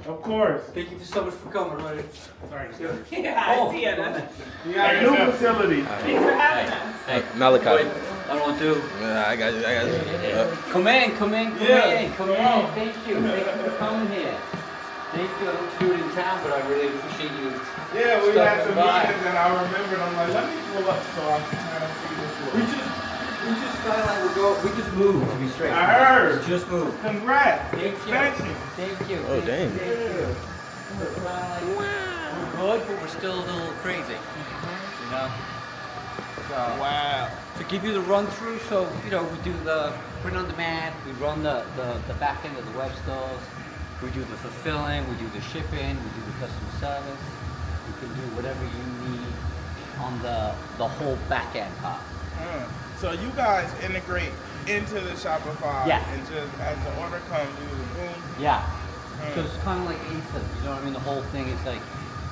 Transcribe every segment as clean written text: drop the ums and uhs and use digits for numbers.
Of course. Thank you so much for coming, right? Sorry. Yeah, I see it. We got a new facility. Thanks for having us. Hey, Malachi. wait, I don't want to. I got you. Come in. Yeah. Come in. Thank you. Thank you for coming here. Thank you. I don't do it in town, but I really appreciate you. Yeah, we had some stopping by. meetings and I remembered. I'm like, let me pull up so I can kind of see this. We just got we just moved, to be straight. I heard. Just moved. Congrats. Thank you. Thank you. Thank you. Oh, dang. Thank you. We're good, but we're still a little crazy. You know? So, Wow. to give you the run through, so we do the print on demand, we run the back end of the web stores, we do the fulfilling, we do the shipping, we do the customer service, we can do whatever you need on the whole back end part. So you guys integrate into the Shopify Yes. and just as the order comes, you boom. Yeah. So it's kind of like instant, you know what I mean? The whole thing is like,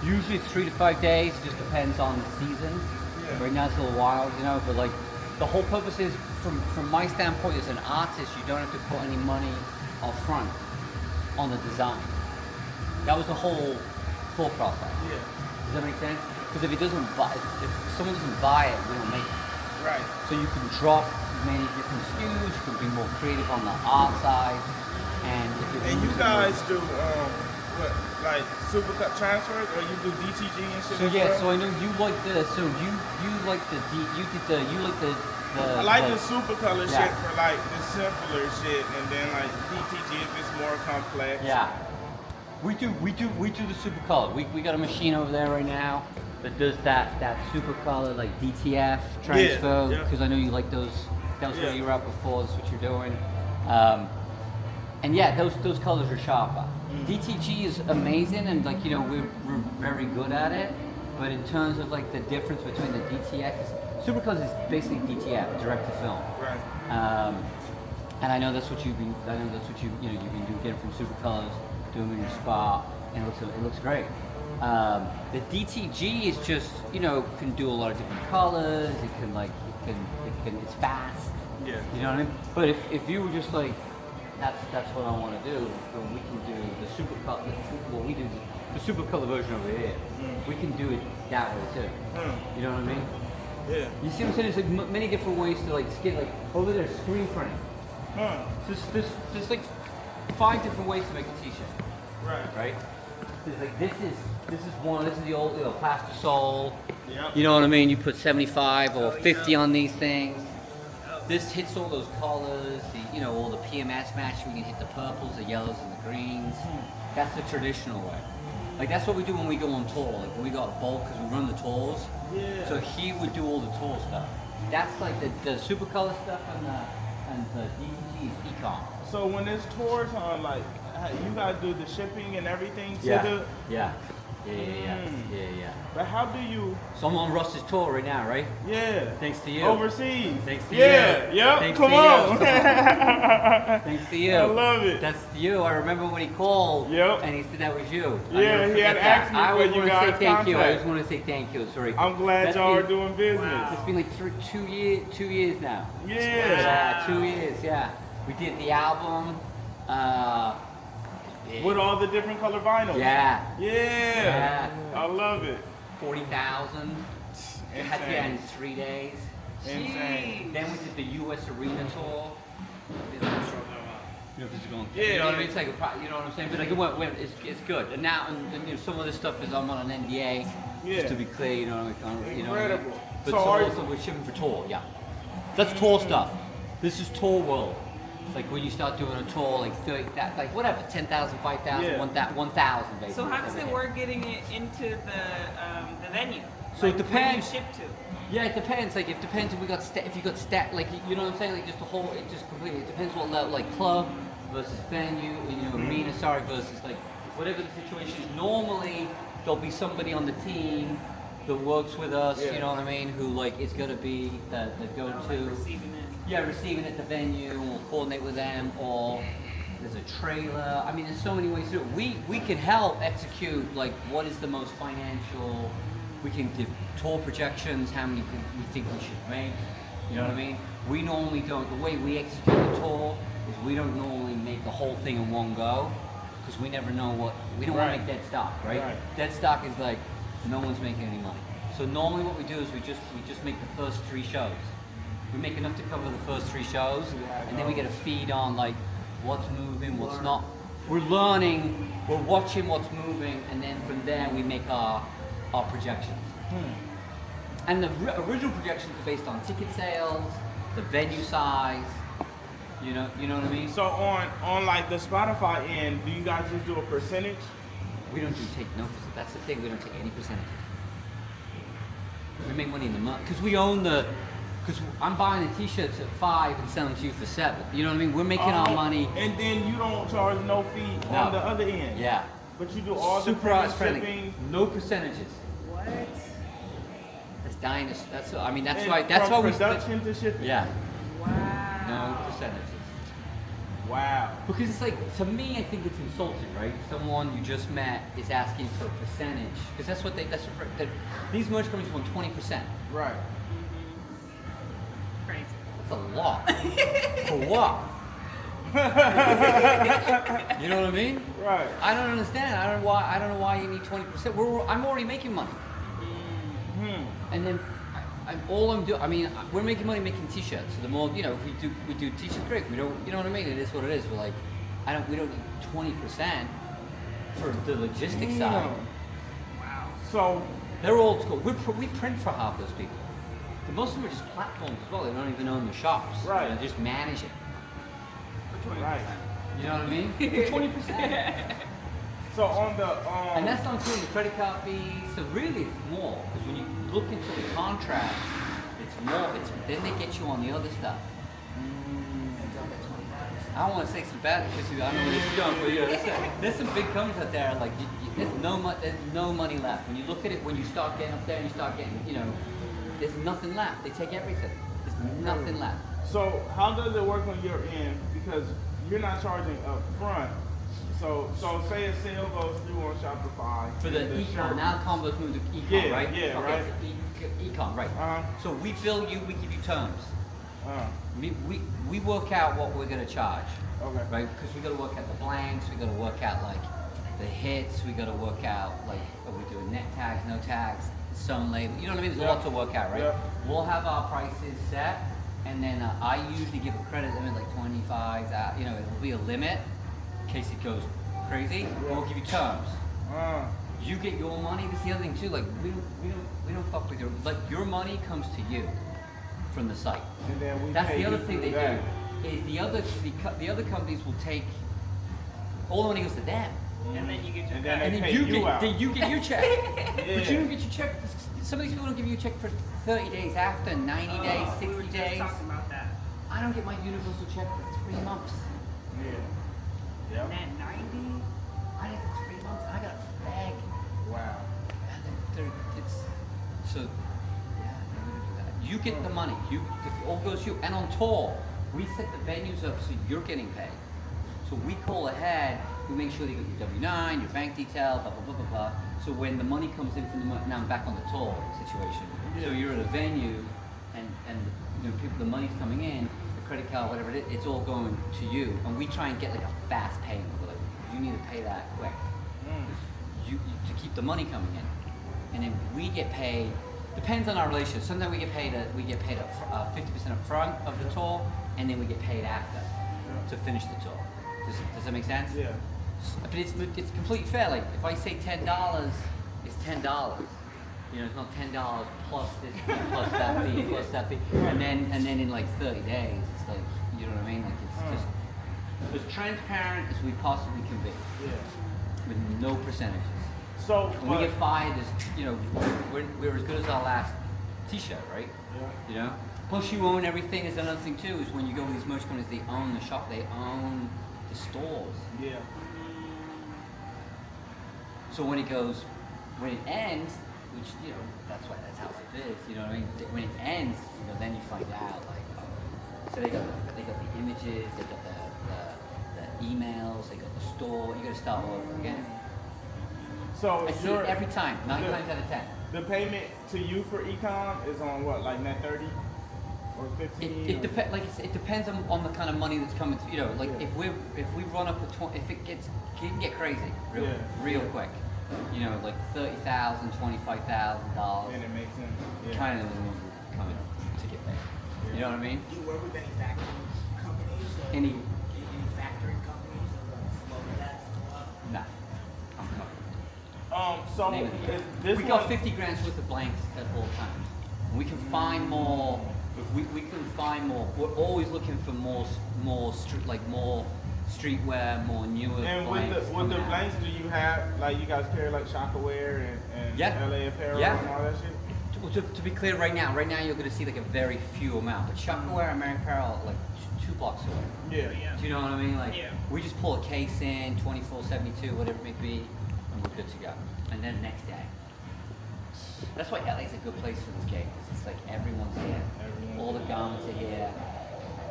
usually it's 3 to 5 days, it just depends on the season. Yeah. Right now it's a little wild, but like, the whole purpose is, from my standpoint as an artist, you don't have to put any money up front on the design. That was the whole thought process. Yeah. Does that make sense? Because if someone doesn't buy it, we don't make it. Right. So you can drop many different SKUs, you can be more creative on the art side, and if And you guys do what, like supercut transfers, or you do DTG and shit? So as yeah, well? so I know you like the, I like the super color Yeah. shit for like the simpler shit, and then like DTG if it's more complex. Yeah. We do the super color. We got a machine over there right now that does that super color, like DTF transfer, yeah. because I know you like those. That was Yeah. where you were at before. That's what you're doing. And yeah, those colors are sharper. DTG is amazing, and like we're very good at it. But in terms of like the difference between the DTF, super colors is basically DTF, direct to film. Right. And I know that's what you've been. I know that's what you've been doing, getting from super colors, doing in your spa, and it looks great. The DTG is just can do a lot of different colors. It's fast. Yeah. You know what I mean? But if you were just like, that's what I want to do, then we can do the super color. Well, we do the super color version over here. We can do it that way too. You know what I mean? Yeah. You see what I'm saying? There's like many different ways to like skip. Like over there, screen printing. There's like 5 different ways to make a t-shirt. Right? There's like this is one. This is the old plastisol. Yep. You know what I mean? You put 75 or 50 on these things. This hits all those colors. All the PMS match. We can hit the purples, the yellows, and the greens. That's the traditional way. Like that's what we do when we go on tour. Like when we go out bulk, because we run the tours. Yeah. So he would do all the tour stuff. That's like the super color stuff and the DTG is econ. So when there's tours on, like you guys do the shipping and everything to the. Yeah. But how do you? So I'm on Russ's tour right now, right? Yeah. Thanks to you. Overseas. Thanks to yeah. you. Yep. Thanks Come to on. you. Thanks to you. I love it. That's you. I remember when he called. Yep. And he said that was you. Yeah, he had asked me I when always you want to guys say thank you. I contact. just want to say thank you. It's very. I'm glad That's y'all are been- doing business. It's been like 2 years now. Yeah. Yeah, 2 years. Yeah. We did the album. With all the different color vinyls. Yeah. Yeah. I love it. 40,000. It had to be in 3 days. Insane. Then we did the U.S. Arena tour. You know Yeah. what I mean? It's like you know what I'm saying? But like it went it's good. And now, and some of this stuff is I'm on an NDA. Yeah. Just to be clear, you know what I mean? Incredible. But So so are also we're shipping for tour, yeah. That's tour stuff. This is tour world. Like when you start doing a tour, like 30, like whatever, 10,000, 5,000, Yeah. 1,000 basically. So how does it work getting it into the venue? So it Like, depends. Where do you ship to? Yeah, it depends. Like, it depends if you got like you know what I'm saying. Like, just the whole, it just completely. It depends what level, like club versus venue, arena. Sorry, versus like whatever the situation is. Normally, there'll be somebody on the team that works with us. Yeah. You know what I mean? Who like is gonna be the go-to. Receiving it. Yeah, receiving at the venue, and we'll coordinate with them, or there's a trailer. I mean, there's so many ways to do it. We can help execute, like, what is the most financial, we can give tour projections, how many we think we should make, you know what I mean? We normally don't, the way we execute the tour is we don't normally make the whole thing in one go. because we never know we don't want to make dead stock, right? Dead stock is like no one's making any money. So normally what we do is we just make the first 3 shows. We make enough to cover the first 3 shows, and then we get a feed on like what's moving, what's not. We're learning, we're watching what's moving, and then from there we make our projections. And the original projections are based on ticket sales, the venue size. You know what I mean? So on like the Spotify end, do you guys just do a percentage? We don't take no percent. That's the thing. We don't take any percentages. We make money in the month because we own the. Because I'm buying the T-shirts at 5 and selling to you for 7. You know what I mean? We're making our money. And then you don't charge no fee on the other end. Yeah. But you do all Super the friendly. shipping. No percentages. What? That's dying. That's why we. From production to shipping. Yeah. Wow. No percentages. Wow. Because it's like, to me, I think it's insulting, right? Someone you just met is asking for a percentage. Because that's what these merch companies want 20%. Right. Crazy. That's a lot. For what? You know what I mean? Right. I don't understand. I don't know why you need 20%. I'm already making money. And then we're making money making T-shirts. So the more, if we do T-shirts, great. If we don't, you know what I mean? It is what it is. We're like, we don't need 20% for the logistics side. Wow. So they're old school. We print for half those people. But most of them are just platforms as well. They don't even own the shops. Right. They just manage it. Right. You know what I mean? For 20%. So on the And that's not including the credit card fees. So really, it's more because when you look into the contract, it's more. Then they get you on the other stuff. I don't want to say some bad because I know where this is going, but there's some big companies out there like there's no money left. When you look at it, when you start getting up there and you start getting, there's nothing left. They take everything. There's nothing left. So how does it work on your end? Because you're not charging up front. So say a sale goes through on Shopify. For the e-com, now combos move to e-com, right? Yeah, okay, right. So e-com, right. So we bill you, we give you terms. We work out what we're going to charge. Okay. Right? Because we got to work out the blanks, we got to work out like the hits, we got to work out like, are we doing net tags, no tags, some label, you know what I mean? There's a lot to work out, right? Yep. We'll have our prices set, and then I usually give a credit limit like 25, it will be a limit in case it goes crazy. We'll give you terms. You get your money. This is the other thing too. Like we don't fuck with your money comes to you from the site. And then That's pay the other you thing they through that. do. Is the other companies will take all the money goes to them. And then you get your And then cut. they And pay then you out. you get your check. But Yeah. you don't get your check. Some of these people don't give you a check for 30 days after, 90 days, 60 we were just days. talking about that. I don't get my universal check for 3 months. Yeah. And then 90. I did it for 3 months. I got a bag. Wow. So, yeah, we don't do that. You get the money. It all goes to you. And on tour, we set the venues up so you're getting paid. So we call ahead. We make sure that you get your W-9, your bank detail, blah, blah, blah, blah, blah. So when the money comes in from now I'm back on the tour situation. So you're at a venue and the money's coming in, the credit card, whatever it is, it's all going to you. And we try and get like a fast payment. We're like, you need to pay that quick. You to keep the money coming in. And then we get paid, depends on our relationship. Sometimes we get paid 50% up front of the tour, and then we get paid after to finish the tour. Does that make sense? Yeah. But it's completely fair. Like if I say $10, it's $10. It's not $10 plus this plus that fee plus that fee, and then in like 30 days, it's like, you know what I mean? Like it's just as transparent as we possibly can be, with no percentages. So When we get fired, we're as good as our last T-shirt, right? Yeah. Plus you own everything. There's another thing too, is when you go to these merch companies, they own the shop, they own the stores. Yeah. So when it ends, which that's how life is. You know what I mean? When it ends, then you find out like, so they got the images, they got the emails, they got the store. You got to start all over again. So I see it every time, 9 times out of 10. The payment to you for ecom is on what, like net 30? Or for 15? It depends. Like it depends on the kind of money that's coming through. You know, like Yeah. if we run up if it can get crazy real quick. You know, like $30,000, $25,000. And it makes sense. Yeah. Kind of coming to get there. You know what I mean? Do you work with any factoring companies? Or Any? Any factoring companies that float that? Nah. I'm covered. So Name it. is this We one, got 50 grams worth of blanks at all times. And we can find more. We can find more. We're always looking for more streetwear, more newer and blanks. with the coming out. blanks, do you have, like, you guys carry like Shockaware and LA Apparel and all that shit? To be clear, right now you're going to see like a very few amount. But Shockaware and American Apparel, like 2 blocks away. Yeah. Do you know what I mean? Like, Yeah. we just pull a case in, 2472, whatever it may be, and we're good to go. And then next day. That's why LA's a good place for this game. It's like everyone's here. All the garments are here.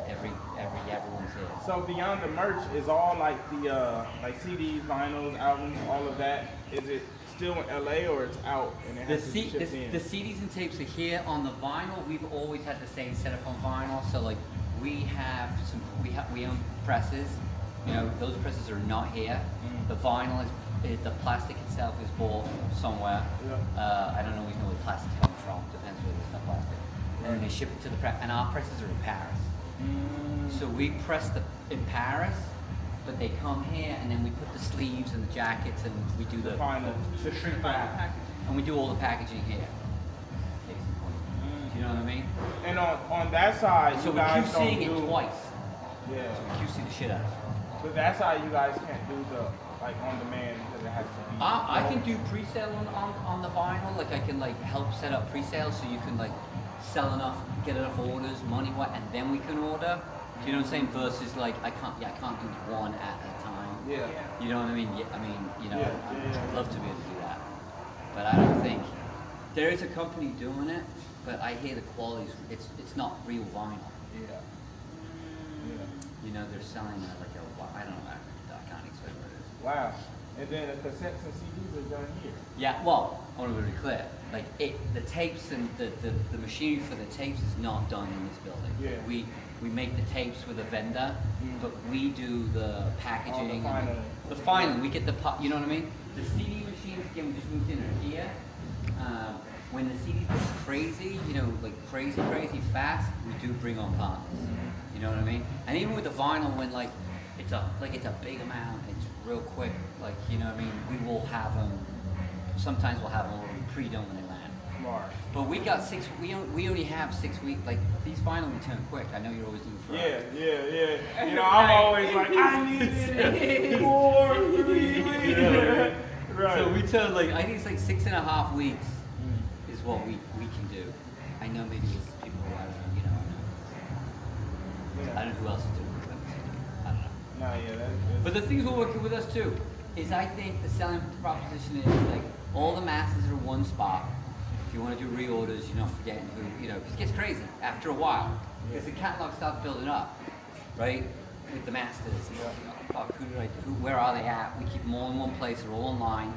Everyone's here. So beyond the merch, is all like the like CDs, vinyls, albums, all of that? Is it still in LA or it's out and it The, has to be shipped in? the CDs and tapes are here. On the vinyl, we've always had the same setup on vinyl. So like we own presses. You know, those presses are not here. The vinyl is the plastic itself is bought somewhere. Yeah. I don't always know where the plastic's coming from. Depends where there's no plastic. And then they ship it to the press, and our presses are in Paris. So we press in Paris, but they come here, and then we put the sleeves and the jackets, and we do the final, the shrink wrap. and we do all the packaging here. Case in point. Do you know what I mean? And on that side, So you we're guys don't QCing do, it twice. Yeah. We QC the shit out of it. But that side, you guys can't do the like on demand because it has to be. I can do pre-sale on the vinyl. Like I can like help set up pre-sale so you can like sell enough, get enough orders, money what, and then we can order. Do you know what I'm saying? Versus like I can't do one at a time. Yeah. You know what I mean? Yeah, I mean, you know, Yeah. I'd love to be able to do that, but I don't think there is a company doing it. But I hear the quality's it's not real vinyl. Yeah. You know, they're selling it like I don't know. I can't explain what it is. Wow. And then the cassettes and CDs are done here. Yeah, well, I want to be really clear. Like the tapes and the machinery for the tapes is not done in this building. Yeah. We make the tapes with a vendor, but we do the packaging. All The final, we get the you know what I mean? The CD machines, again, we just moved in here. When the CDs go crazy, you know, like crazy fast, we do bring on partners. You know what I mean? And even with the vinyl, when like it's a big amount, it's real quick. Like, you know what I mean? We will have them. Sometimes we'll have them pre-done when they land. Smart. But we got we only have 6 weeks. Like these vinyl return quick. I know you're always looking for. Yeah. You know, I'm always like, I need it 4, 3 weeks. Right. So we turn like I think it's like 6.5 weeks is what we can do. I know maybe it's people who I don't know, you know. I don't know who else is doing it. I don't know. No, yeah, that's But the things we're working with us too is I think the selling proposition is like all the masses are in one spot. If you want to do reorders, you're not forgetting who, you know, because it gets crazy after a while. Because the catalog starts building up, right? With the masters. And, fuck, where are they at? We keep them all in one place, they're all online.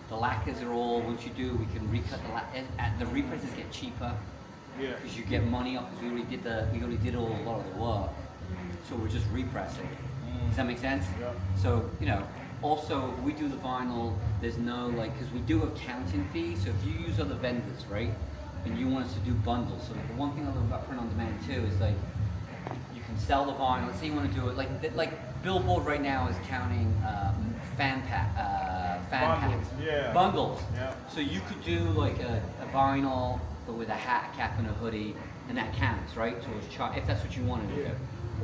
The lacquers are all, once you do, we can recut the lacquer. The represses get cheaper. Yeah. Because you get money up, because we already did a lot of the work. So we're just repressing. Does that make sense? Yeah. So, you know, also we do the vinyl, there's no like, because we do have counting fees, so if you use other vendors, right, and you want us to do bundles, so the one thing I love about print on demand too is like, you can sell the vinyl, let's say you want to do it, like Billboard right now is counting fan Bundles, packs. yeah. Bundles. Yeah. So you could do like a vinyl, but with a hat, cap, and a hoodie, and that counts, right? So it's if that's what you want to do. Yeah.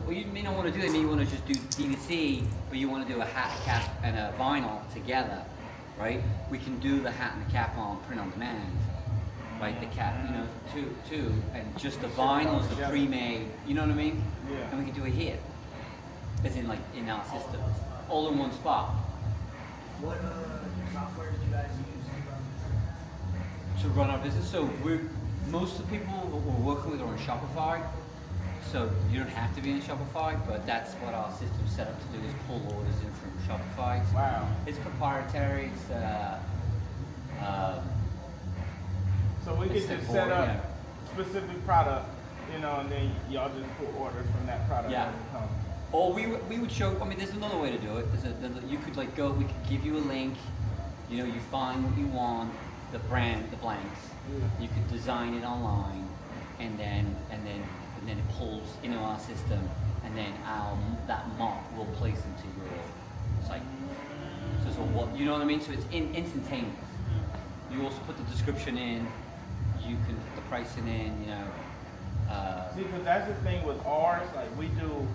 Well, you may not want to do that. Maybe you want to just do D2C, but you want to do a hat, cap, and a vinyl together, right? We can do the hat and the cap on print on demand, right? The cap, you know, two, and just the vinyl is the pre-made. You know what I mean? Yeah. And we can do it here, as in like in our system, all in one spot. What software do you guys use To run our business. So most of the people we're working with are on Shopify. So you don't have to be in Shopify, but that's what our system's set up to do is pull orders in from Shopify. Wow. It's proprietary. So we It's can just simple, set up yeah. specific product you know, and then y'all just pull orders from that product Yeah. as it comes. Or we would show, I mean, there's another way to do it. You could like go, we could give you a link, you know, you find what you want, the brand, the blanks. Yeah. You could design it online, and then it pulls into our system, and then that mock will place into your site. So what, you know what I mean? So it's instantaneous. You also put the description in, you can put the pricing in, you know. See, because that's the thing with ours, like we do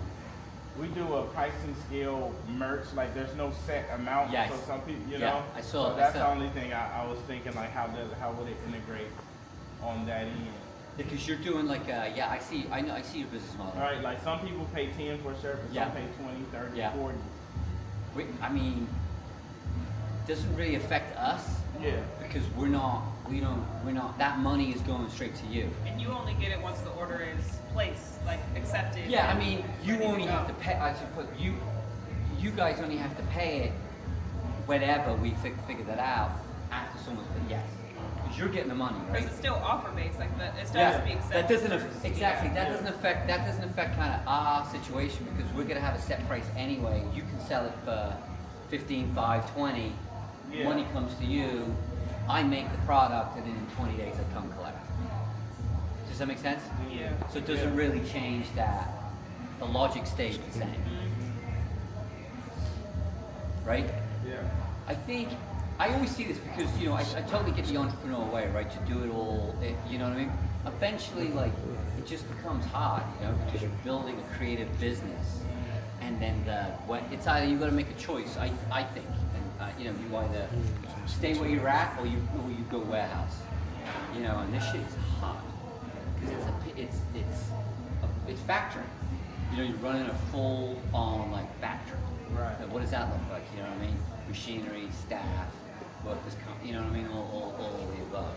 a pricing scale merch, like there's no set amount. Yes. So some people, you Yeah, know. I saw- So that's I the saw. only thing I was thinking, like how would it integrate on that end? Because you're doing like, I see your business model. All right, like some people pay 10 for a shirt, but Yeah. some pay 20, 30, Yeah. 40. I mean, doesn't really affect us Yeah. because we're not, that money is going straight to you. And you only get it once the order is placed, like accepted. Yeah, I and mean, you ready to only go. have to pay, I should put, you guys only have to pay it whenever we figure that out after someone's paid yes. Because you're getting the money, right? Because it's still offer based, like it still has to be accepted. that doesn't first. exactly. That Yeah. doesn't affect kind of our situation because we're gonna have a set price anyway. You can sell it for 15, 5, 20. Yeah. Money comes to you. I make the product, and then in 20 days I come collect. Does that make sense? Yeah. So it doesn't Yeah. really change that. The logic stays the same, right? Yeah. I think I always see this because you know I totally get the entrepreneurial way, right? To do it all, you know what I mean. Eventually, like it just becomes hard, you know, because you're building a creative business, and then it's either you got to make a choice. I think, and you know, you either stay where you're at or you go warehouse, you know. And this shit is hard because it's factoring. You know, you're running a full-on like factory. Right. Like, what does that look like? You know what I mean? Machinery, staff, workers, you know what I mean? All of the above.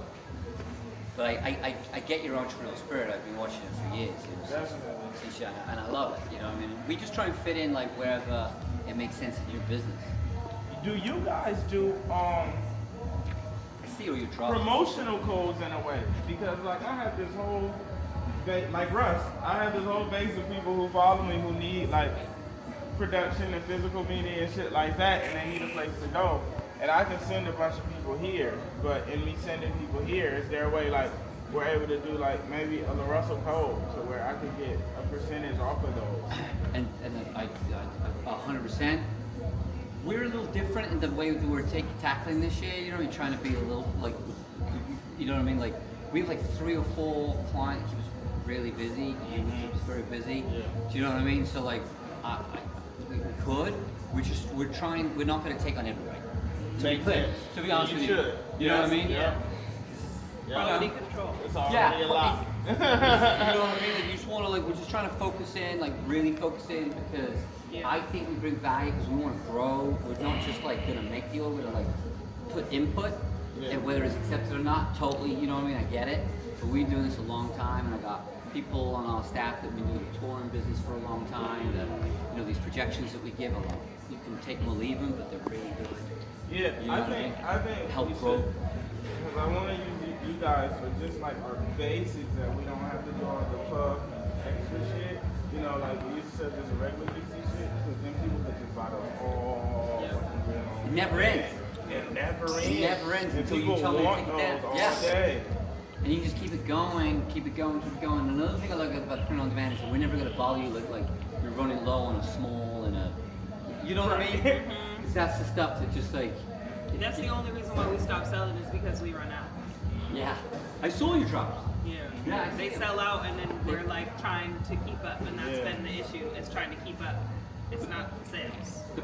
But I get your entrepreneurial spirit. I've been watching it for years. You know, Definitely. and I love it. You know, I mean, we just try and fit in like wherever it makes sense in your business. Do you guys do I see all your trouble. promotional codes in a way? Because like I have this whole like Russ, I have this whole base of people who follow me who need like production and physical media and shit like that, and they need a place to go. And I can send a bunch of people here, but in me sending people here, is there a way like we're able to do like maybe a LARUSSELL code so where I could get a percentage off of those? And I 100%. We're a little different in the way that we're tackling this year. You know, we're trying to be a little like, you know what I mean? Like we have like 3 or 4 clients keep us really busy. You keep us very busy. Yeah. Do you know what I mean? So like, we could. We're trying. We're not going to take on everybody. To be Makes clear, sense. to be honest You with should. you. You know what I mean? Yeah. Quality control. It's already Yeah. a lot. You know what I mean? Like, you just want to like, we're just trying to focus in, like really focus in because Yeah. I think we bring value because we want to grow. We're not just like gonna make the order, we're gonna like put input, Yeah. and whether it's accepted or not, totally. You know what I mean? I get it. But we've been doing this a long time, and I got people on our staff that have been doing the touring business for a long time. That you know these projections that we give them, you can take them or leave them, but they're really good. Yeah, You know what I I think Help we grow. should, because I want to use you guys for just like our basics that we don't have to do all the puff and extra shit. You know, like we used to sell just a regular DC shit, because then people could just buy those all. Yeah. fucking It never ends. It never ends. It never ends And until you people tell me to want take it those down. all Yeah. day. And you can just keep it going, keep it going, keep it going. Another thing I like about print on demand is that we're never gonna bother you like you're running low on a small and a, you know what I mean? 'Cause that's the stuff that just like. That's the only reason why we stopped selling is because we run out. Yeah, I saw your drops. Yeah. Yeah, I They see 'em. sell out and then we're like trying to keep up, and that's Yeah. been the issue. Is trying to keep up. It's not sales. The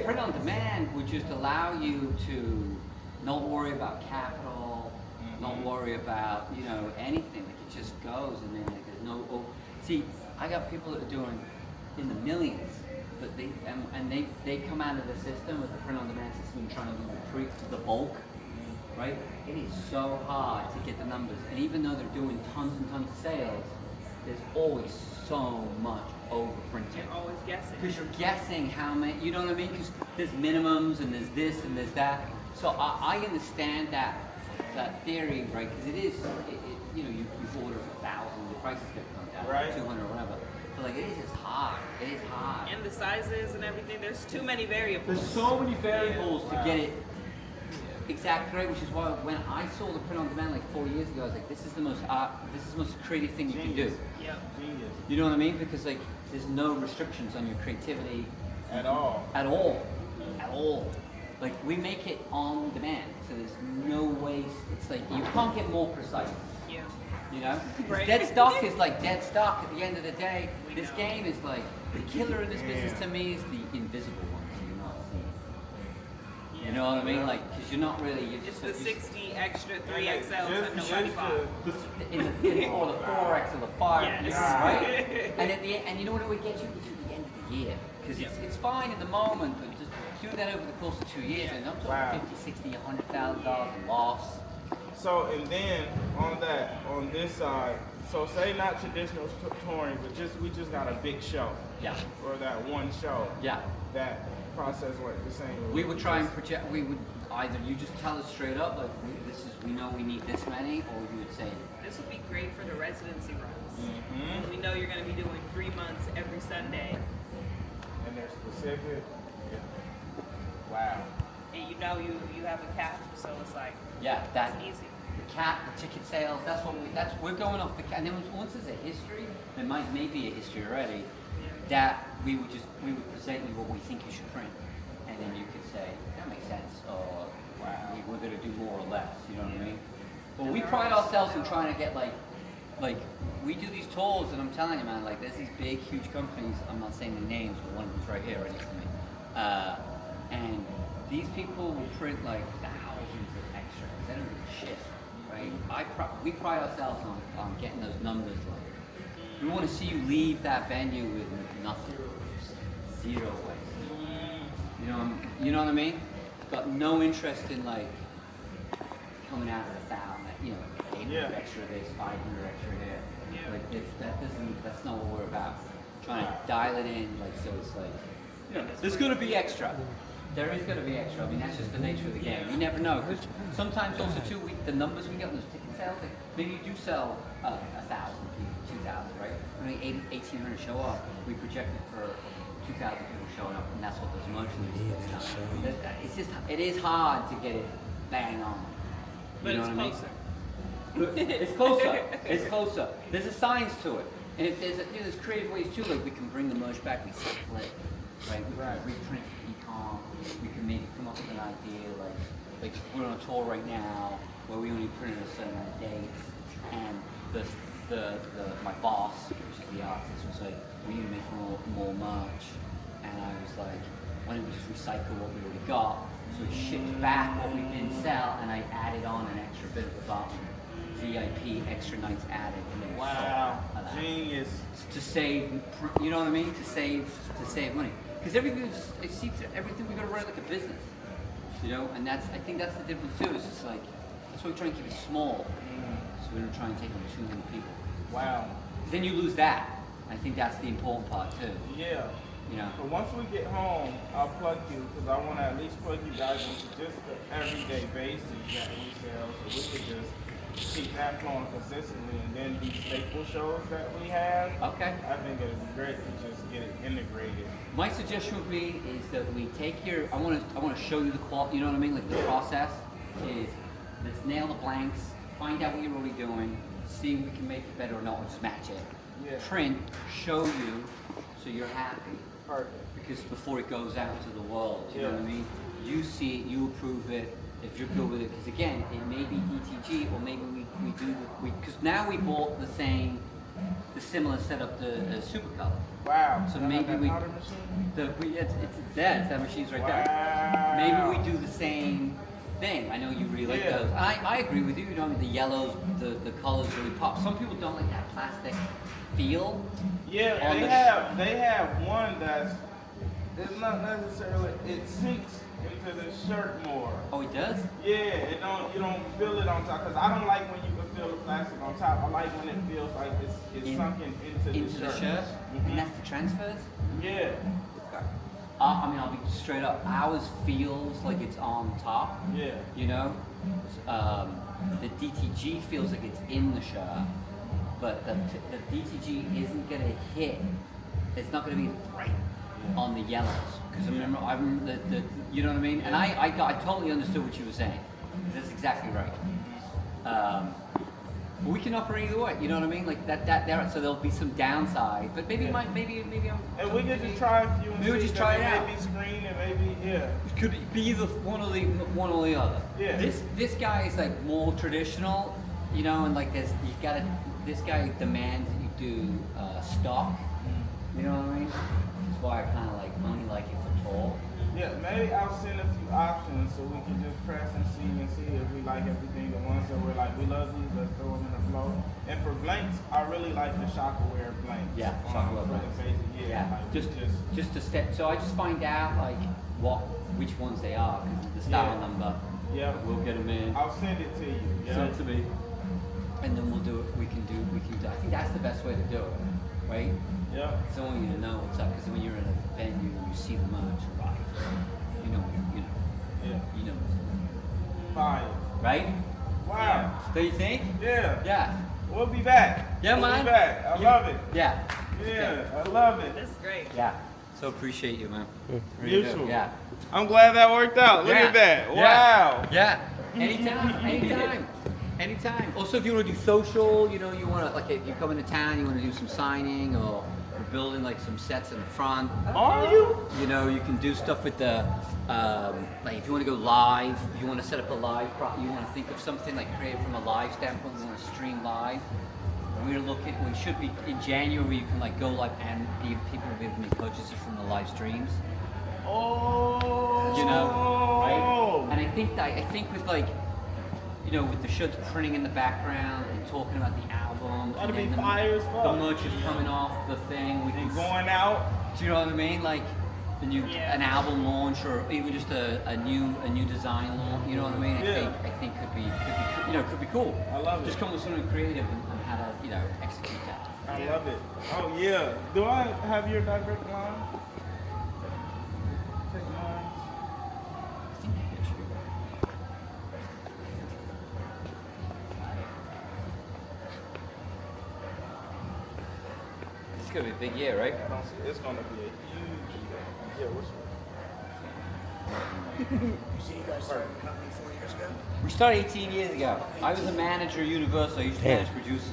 print on demand would just allow you to not worry about capital, not worry about anything. Like it just goes, and then like, there's no. See, I got people that are doing in the millions, but they come out of the system with the print on demand system trying to do the bulk, right? It is so hard to get the numbers, and even though they're doing tons and tons of sales, there's always so much overprinting. You're always guessing. Because you're guessing how many, you know what I mean? Because there's minimums and there's this and there's that. So I understand that that theory, right? Because you know, you order for 1,000, the prices get gone down, Right. 200 or whatever. But like, it is just hard. It is hard. And the sizes and everything, there's too many variables. There's so many variables to get it exactly right, which is why when I saw the print on demand like 4 years ago, I was like, this is the most creative thing you can do. Yep. Genius. You know what I mean? Because like, there's no restrictions on your creativity At all. at all, at all. Like, we make it on demand, so there's no waste. It's like you can't get more precise. Yeah. You know? 'Cause Right. dead stock is like dead stock at the end of the day. We This know. game is like, the killer in this business Yeah. to me is the invisible one, so you're not seeing. Yeah. You know what I mean? Like, because you're not really, you're It's just the 60 extra 3XLs that Just nobody bought. or the 4X or the 5, Yes. right? And at the end, and you know what it would get you? It gets you at the end of the year. Because it's fine in the moment, but just do that over the course of 2 years, and I'm talking Wow. 50, 60, $100,000 in loss. So, and then on this side, so say not traditional touring, but we just got a big show. Yeah. For that one show. Yeah. That process went the same. We would try and project, we would either you just tell us straight up, like, we know we need this many, or you would say, This would be great for the residency runs. Mm-hmm. We know you're going to be doing 3 months every Sunday. And they're specific. Yeah. Wow. And you know you have a cap, so it's like, yeah, that's it's easy. the cap, the ticket sales, we're going off the cap. And then once there's a history, there may be a history already, that we would present you what we think you should print. And then you could say, that makes sense, or wow, we're going to do more or less, you know what I mean? But we pride ourselves in trying to get like we do these tours, and I'm telling you, man, like there's these big, huge companies. I'm not saying the names, but one of them's right here, right next to me. And these people will print like thousands of extras. They don't do shit, right? We pride ourselves on getting those numbers. Like, we want to see you leave that venue with nothing, zero waste. You know what I mean? Got no interest in like coming out of 1,000, you know, 800 extra this, 500 extra here. Yeah. Like that's not what we're about. Trying to dial it in, like, so it's like, you know, there's gonna be extra. There is gonna be extra. I mean, that's just the nature of the game. You never know, because sometimes also too, the numbers we get on those ticket sales, like, maybe you do sell 1,000 people, 2,000, right? Only 1,800 show up. We project it for 2,000 people showing up, and that's what those emotions is. It's just, it is hard to get it bang on. You But know it's what I mean? closer. It's closer. It's closer. There's a science to it, and if there's creative ways too. Like we can bring the merch back, we sample it, right? We can reprint for e-com. We can maybe come up with an idea, like we're on a tour right now where we only print a certain amount of dates, and my boss, which is the artist, was like, we need to make more merch, and I was like, why don't we just recycle what we already got? So we shipped back what we didn't sell, and I added on an extra bit at the bottom. VIP, extra nights added. And then Wow. sold that. Genius. To save, you know what I mean? To save money. Because everything we gotta run like a business. You know, and I think that's the difference too. It's just like, that's why we try and keep it small. So we don't try and take on too many people. Wow. Then you lose that. I think that's the important part too. Yeah. You know. But once we get home, I'll plug you because I want to at least plug you guys into just the everyday basis that we sell, so we could just keep that flowing consistently, and then these staple shows that we have. Okay. I think it'd be great to just get it integrated. My suggestion would be is that we take I want to show you the quality. You know what I mean? Like the process is, let's nail the blanks, find out what you're already doing, see if we can make it better or not, or just match it. Yeah. Print, show you, so you're happy. Perfect. Because before it goes out to the world, you know what I Yeah. mean? You see it, you approve it, if you're good with it. Because again, it may be DTG, or maybe we do, because now we bought the similar setup, the Super Color. Wow. So Y'all maybe have that we, powder machine? it's that machine's right there. Wow. Maybe we do the same thing. I know you really like Yeah. those. I agree with you. You know, the yellows, the colors really pop. Some people don't like that plastic feel. Yeah, on they have one that's, it's not necessarily, it sinks into the shirt more. Oh, it does? Yeah, you don't feel it on top, because I don't like when you can feel the plastic on top. I like when it feels like it's sunken into the shirt. And that's the transfers? Yeah. I mean, I'll be straight up. Ours feels like it's on top. Yeah. You know, the DTG feels like it's in the shirt, but the DTG isn't gonna hit. It's not gonna be as bright on the yellows because I remember the you know what I mean. And I totally understood what you were saying. That's exactly right. We can operate either way, you know what I mean? Like that there. So there'll be some downside, but maybe maybe I'm. And we could just try a few. And maybe we see just that try it it out. Maybe screen and maybe It could be either one or the other. Yeah. This guy is like more traditional, you know, and like this guy demands that you do stock. You know what I mean? That's why I kind of only like it for tall. Yeah, maybe I'll send a few options so we can just press and see if we like everything. The ones that we're like, we love these, let's throw them in the flow. And for blanks, I really like the Shockaware blanks. Yeah, Shockaware for blanks. the basic, yeah. Like just a step. So I just find out like which ones they are because of the style number. Yeah. We'll get them in. I'll send it to you. Yeah. Send it to me. And then we'll do it. We can do. I think that's the best way to do it, right? Yeah. Because I want you to know what's up. Because when you're in a venue, you see the merch arrive. You know. Yeah. You know. Fire. Right? Wow. Do you think? Yeah. Yeah. We'll be back. Yeah, we'll man. Be back. I love it. Yeah. Yeah, I love it. That's great. Yeah. So appreciate you, man. Beautiful. Yeah. I'm glad that worked out. Look Yeah. at that. Yeah. Wow. Yeah. Anytime. Also, if you want to do social, you want to, like, if you come into town, you want to do some signing, or we're building like some sets in the front. Are you? You can do stuff with the, like if you want to go live, you want to set up a live, you want to think of something like create from a live standpoint, you want to stream live. We should be, in January, you can like go live and people will be able to make purchases from the live streams. Oh. Right? And I think with like, with the shirts printing in the background and talking about the album. That'd and be then fire as fuck. The merch is coming off the thing. We can And going out. Do you know what I mean? Like an album launch or even just a new design launch. You know what I mean? I think could be cool. I love it. Just come with something creative and how to execute that. I love it. Oh yeah. Do I have your direct line? Take mine. I think you should. It's gonna be a big year, right? It's gonna be a huge year. Yeah, what's You see, you guys started the company 4 years ago? We started 18 years ago. I was a manager at Universal. I used to manage producers.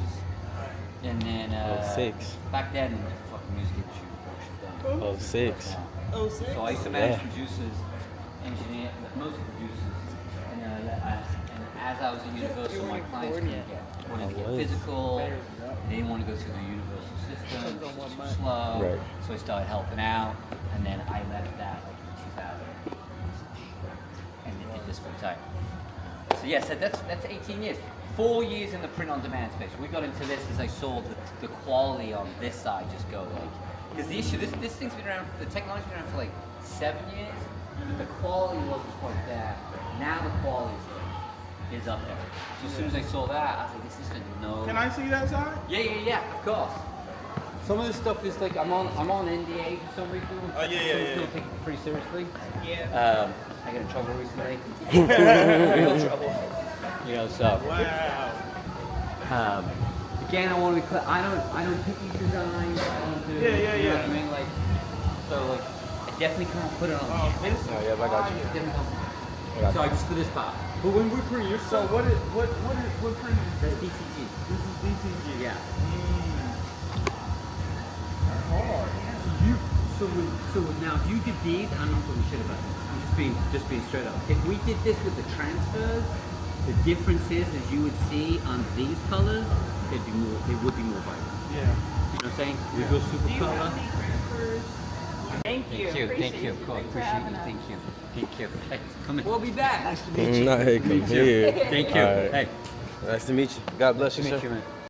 And then, 06. back then, it was a fucking music industry production thing. 06. Oh, six. So I used to manage producers, engineer, mostly producers. And as I was at Universal, my clients wanted to get physical. They didn't want to go through the Universal system. It was too slow. Right. So I started helping out. And then I left that like in 2000. And they did this full time. So yes, that's 18 years. 4 years in the print-on-demand space. We got into this as I saw the quality on this side just go like, because the issue, this thing's been around, the technology's been around for like 7 years, but the quality wasn't quite there. Now the quality is up there. So as soon as I saw that, I was like, this is no. Can I see that side? Yeah, of course. Some of this stuff is like, I'm on NDA for some reason. Oh, yeah. Some people take it pretty seriously. Yeah. I got in trouble recently. Real trouble. So. Wow. Again, I want to be clear. I don't pick these designs. I don't do. Yeah. You know what I mean? Like, so like, I definitely can't put it on. Oh, this is yeah, I got you. Definitely can't. So I just for this part. But when we're printing your So stuff, what print is that's this? DTG. This is DTG. Yeah. That's hard. So now if you did these, I'm not talking shit about this. I'm just being straight up. If we did this with the transfers, the difference is you would see on these colors, they would be more vibrant. Yeah. You know what I'm saying? We go super Do you color. have any transfers? Thank you. Thank you. Cool. Appreciate you. Thank you. Hey, come in. We'll be back. Nice to meet you. Nah, hey, come here. Thank you. All right. Hey, Nice to meet you. God bless you, nice to sir. meet you, man.